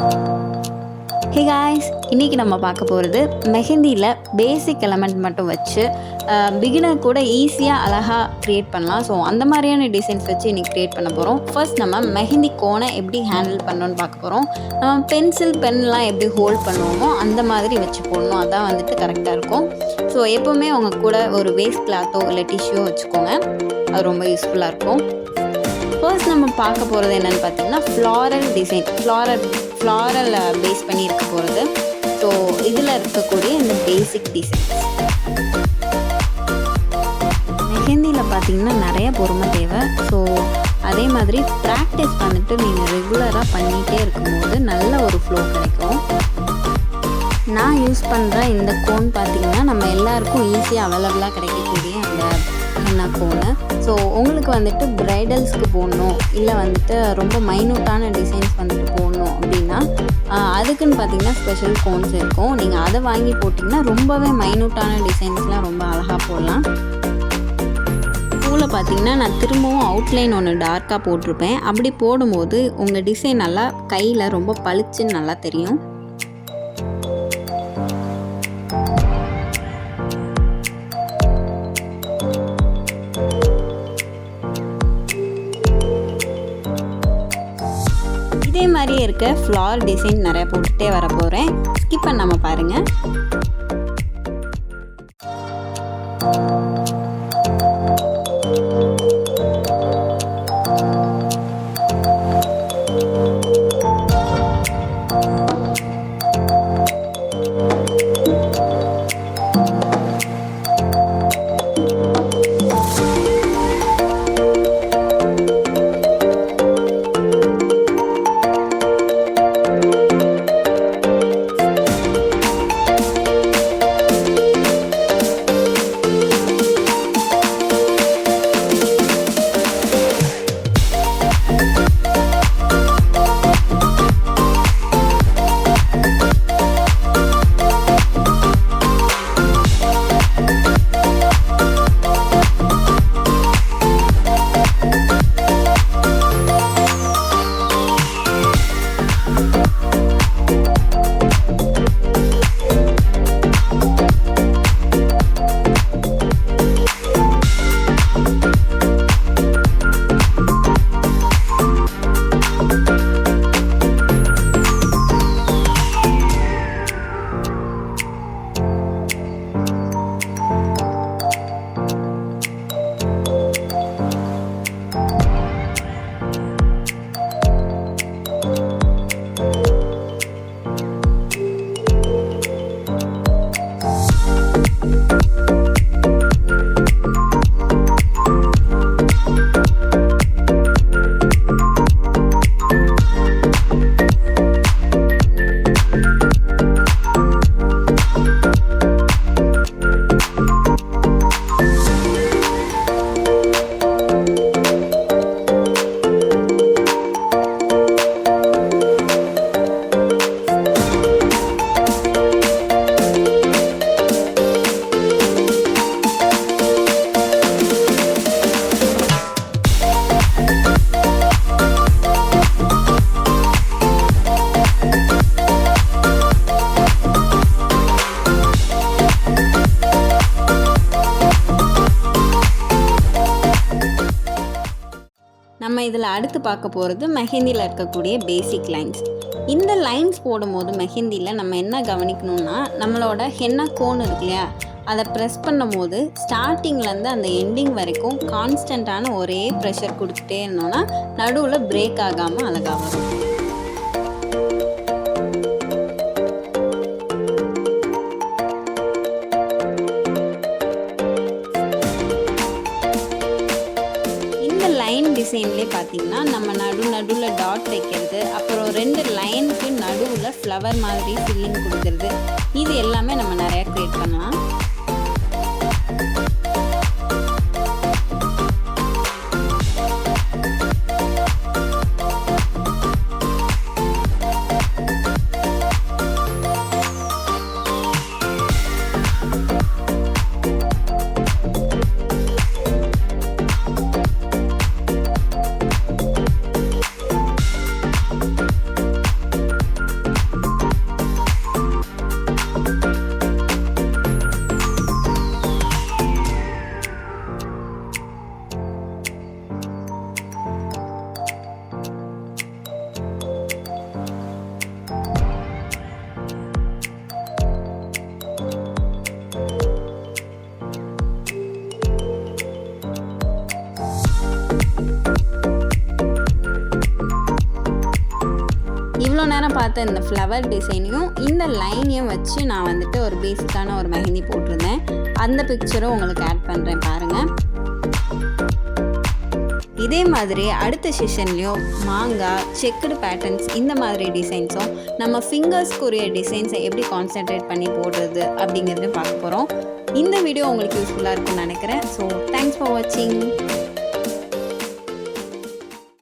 Hey guys, இன்றைக்கி நம்ம பார்க்க போகிறது மெஹந்தியில் பேசிக் எலமெண்ட் மட்டும் வச்சு பிகினர் கூட ஈஸியாக அழகாக க்ரியேட் பண்ணலாம். ஸோ அந்த மாதிரியான டிசைன்ஸ் வச்சு இன்றைக்கி க்ரியேட் பண்ண போகிறோம். ஃபர்ஸ்ட் நம்ம மெஹந்தி கோனை எப்படி ஹேண்டில் பண்ணணும்னு பார்க்க போகிறோம். நம்ம பென்லாம் எப்படி ஹோல்ட் பண்ணுவோமோ அந்த மாதிரி வச்சு போடணும். அதான் வந்துட்டு கரெக்டாக இருக்கும். ஸோ எப்போவுமே அவங்க கூட ஒரு வேஸ்ட் கிளாத்தோ இல்லை டிஷ்யூோ வச்சுக்கோங்க. அது ரொம்ப யூஸ்ஃபுல்லாக இருக்கும். ஃபர்ஸ்ட் நம்ம பார்க்க போகிறது என்னென்னு பார்த்தீங்கன்னா ஃப்ளாரல் டிசைன். ஃப்ளாரல் பேஸ் பண்ணி இருக்க போகிறது. ஸோ இதில் இருக்கக்கூடிய இந்த பேசிக் டிசைன். மெஹந்தியில் பார்த்தீங்கன்னா நிறைய பொறுமை தேவை. ஸோ அதே மாதிரி ப்ராக்டிஸ் வந்துட்டு நீங்கள் ரெகுலராக பண்ணிகிட்டே இருக்கும்போது நல்ல ஒரு ஃப்ளோ கிடைக்கும். நான் யூஸ் பண்ணுற இந்த கோன் பார்த்திங்கன்னா நம்ம எல்லாருக்கும் ஈஸியாக அவைலபிளாக கிடைக்கக்கூடிய அந்த ஹென்னா கோனு. ஸோ உங்களுக்கு வந்துட்டு ப்ரைடல்ஸ்க்கு போடணும் இல்லை வந்துட்டு ரொம்ப மைனூட்டான டிசைன்ஸ் வந்துட்டு போடணும் அப்படின்னா அதுக்குன்னு பார்த்திங்கன்னா ஸ்பெஷல் கோன்ஸ் இருக்கும். நீங்கள் அதை வாங்கி போட்டிங்கன்னா ரொம்பவே மைனூட்டான டிசைன்ஸ்லாம் ரொம்ப அழகாக போடலாம். பூவில் பார்த்திங்கன்னா நான் திரும்பவும் அவுட்லைன் ஒன்று டார்க்காக போட்டிருப்பேன். அப்படி போடும்போது உங்கள் டிசைன் நல்லா கையில் ரொம்ப பளிச்சுன்னு நல்லா தெரியும். இதே மாதிரியே இருக்க ஃப்ளார் டிசைன் நிறைய போட்டுகிட்டே வர போகிறேன். ஸ்கிப் பண்ணாமல் பாருங்கள். நம்ம இதில் அடுத்து பார்க்க போகிறது மெஹந்தியில் இருக்கக்கூடிய பேசிக் லைன்ஸ். இந்த லைன்ஸ் போடும்போது மெஹந்தியில் நம்ம என்ன கவனிக்கணும்னா நம்மளோட ஹென்னா கோன் இருக்கு இல்லையா, அதை ப்ரெஸ் பண்ணும் போது ஸ்டார்டிங்லேருந்து அந்த எண்டிங் வரைக்கும் கான்ஸ்டண்ட்டான ஒரே ப்ரெஷர் கொடுத்துட்டே இருந்தோன்னா நடுவில் பிரேக் ஆகாமல் அழகாக வரும். லைன் டிசைன்லேயே பார்த்தீங்கன்னா நம்ம நடுவில் டாட் வைக்கிறது, அப்புறம் 2 லைனுக்கு நடுவில் ஃப்ளவர் மாதிரி ஃபில்லிங் கொடுக்கறது, இது எல்லாமே நம்ம நிறையா க்ரியேட் பண்ணலாம். இவ்வளோ நேரம் பார்த்த இந்த ஃப்ளவர் டிசைனையும் இந்த லைனையும் வச்சு நான் வந்துட்டு ஒரு பேசிக்கான ஒரு மெஹந்தி போட்டிருந்தேன். அந்த பிக்சரும் உங்களுக்கு ஆட் பண்ணுறேன் பாருங்கள். இதே மாதிரி அடுத்த செஷன்லேயும் மாங்காய், செக்குடு பேட்டர்ன்ஸ் இந்த மாதிரி டிசைன்ஸும் நம்ம ஃபிங்கர்ஸ்க்குரிய டிசைன்ஸை எப்படி கான்சென்ட்ரேட் பண்ணி போடுறது அப்படிங்கிறது பார்க்க போகிறோம். இந்த வீடியோ உங்களுக்கு யூஸ்ஃபுல்லாக இருக்கும்னு நினைக்கிறேன். ஸோ தேங்க்ஸ் ஃபார் வாட்சிங்.